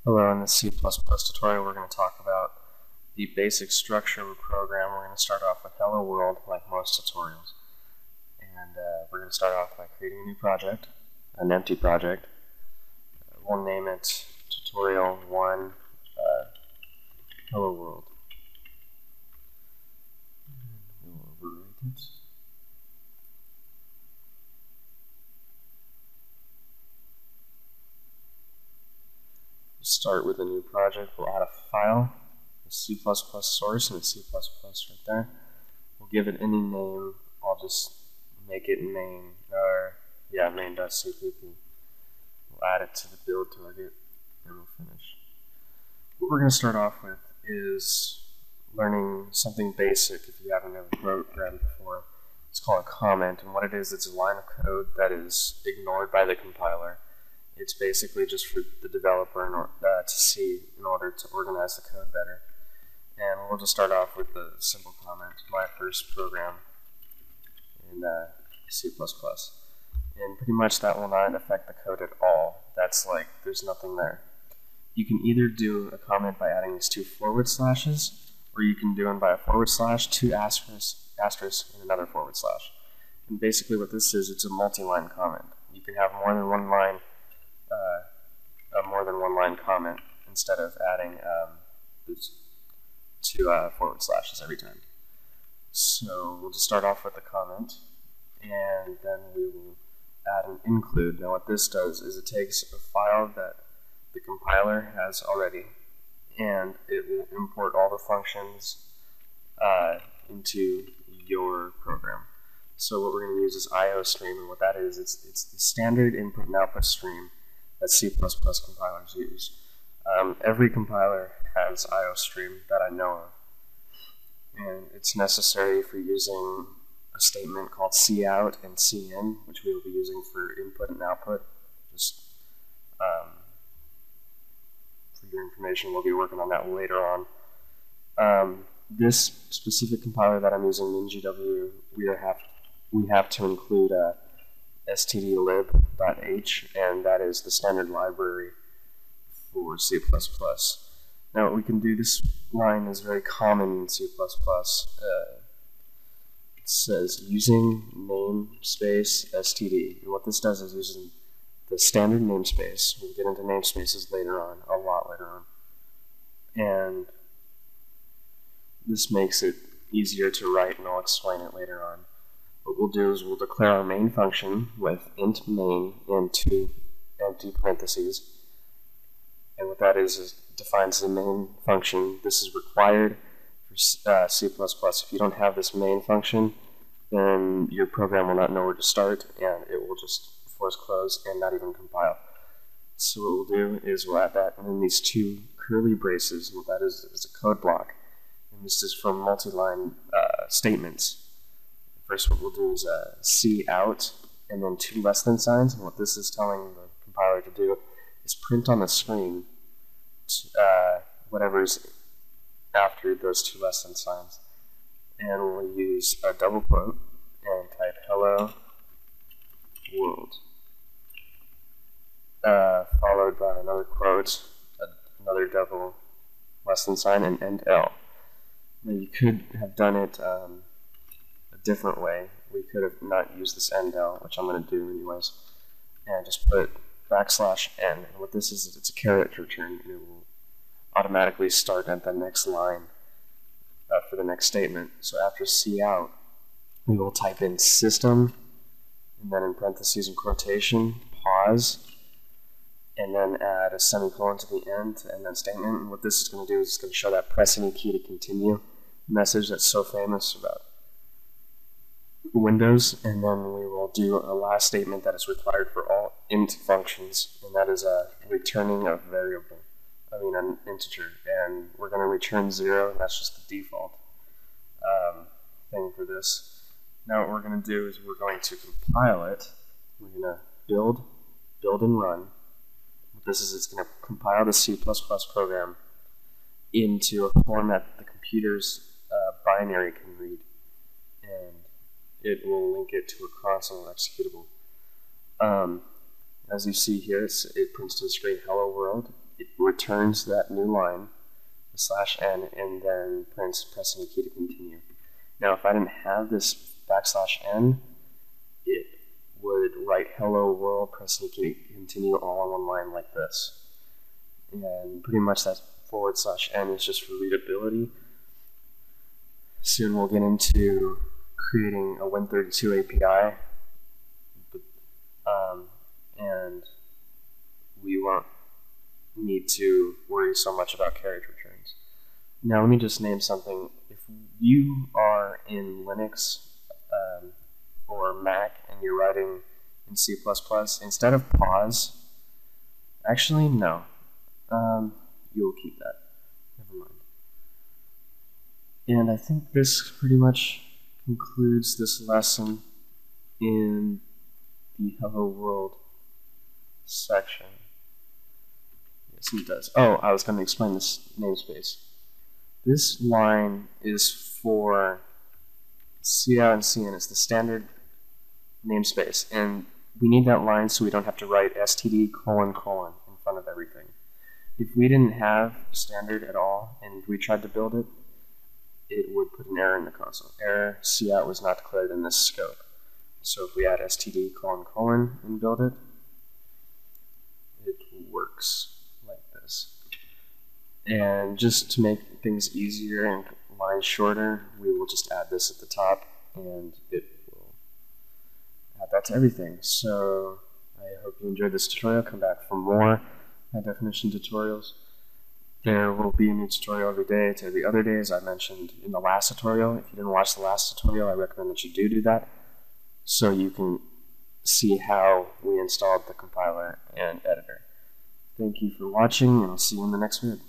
Hello, in this C++ tutorial we're going to talk about the basic structure of a program. We're going to start off with Hello World, like most tutorials. And we're going to start off by creating a new project, an empty project. We'll name it Tutorial 1 Hello World. And we'll overwrite it. Start with a new project. We'll add a file, a C++ source and a C++ right there. We'll give it any name. I'll just make it main, main.cpp. We'll add it to the build target and we'll finish. What we're going to start off with is learning something basic if you haven't ever programmed before. It's called a comment, and what it is, it's a line of code that is ignored by the compiler. It's basically just for the developer to see in order to organize the code better. And we'll just start off with a simple comment, my first program in C++. And pretty much that will not affect the code at all. That's like, there's nothing there. You can either do a comment by adding these two forward slashes, or you can do them by a forward slash, two asterisks, and another forward slash. And basically what this is, it's a multi-line comment. You can have more than one line comment instead of adding these two forward slashes every time. So we'll just start off with a comment, and then we will add an include. Now what this does is it takes a file that the compiler has already, and it will import all the functions into your program. So what we're going to use is IOStream, and what that is, it's the standard input and output stream that C++ compilers use. Every compiler has IOStream that I know of, and it's necessary for using a statement called cout and cin, which we will be using for input and output. Just for your information, we'll be working on that later on. This specific compiler that I'm using, NinjaW, we have to include stdlib.h, and that is the standard library for C++. Now what we can do, this line is very common in C++. It says using namespace std, and what this does is using the standard namespace. We'll get into namespaces later on, a lot later on, and this makes it easier to write, and I'll explain it later on. What we'll do is we'll declare our main function with int main and two empty parentheses. And what that is defines the main function. This is required for C++. If you don't have this main function, then your program will not know where to start, and it will just force close and not even compile. So what we'll do is we'll add that, and then these two curly braces. What that is a code block, and this is from multi-line statements. First, what we'll do is cout, and then two less than signs. And what this is telling the compiler to do is print on the screen whatever's after those two less than signs. And we'll use a double quote and type hello world, followed by another quote, another double less than sign, and end L. Now you could have done it different way. We could have not used this end L, which I'm going to do anyways, and just put \n. And what this is it's a character return, and it will automatically start at the next line for the next statement. So after cout, we will type in system, and then in parentheses and quotation, pause, and then add a semicolon to the end to end that statement. And what this is going to do is it's going to show that press any key to continue message that's so famous about Windows, and then we will do a last statement that is required for all int functions, and that is returning a variable, an integer, and we're going to return 0, and that's just the default thing for this. Now what we're going to do is we're going to compile it. We're going to build and run. What this is, it's going to compile the C++ program into a format that the computer's binary can read, and it will link it to a console executable. As you see here, it prints to the screen hello world, it returns that new line, the /n, and then prints press any key to continue. Now, if I didn't have this \n, it would write hello world, press any key to continue all on one line like this. And pretty much that /n is just for readability. Soon we'll get into creating a Win32 API, and we won't need to worry so much about carriage returns. Now let me just name something. If you are in Linux or Mac and you're writing in C++, instead of pause, actually no, you'll keep that. Never mind. And I think this pretty much concludes this lesson in the Hello World section. Yes, it does. Oh, I was going to explain this namespace. This line is for cout and cin. It's the standard namespace, and we need that line so we don't have to write std : in front of everything. If we didn't have standard at all and we tried to build it, it would put an error in the console. Error, cout was not declared in this scope. So if we add std : and build it, it works like this. And just to make things easier and lines shorter, we will just add this at the top, and it will add that to everything. So I hope you enjoyed this tutorial. Come back for more high definition tutorials. There will be a new tutorial every day to every other day, as I mentioned in the last tutorial. If you didn't watch the last tutorial, I recommend that you do that, so you can see how we installed the compiler and editor. Thank you for watching, and I'll see you in the next video.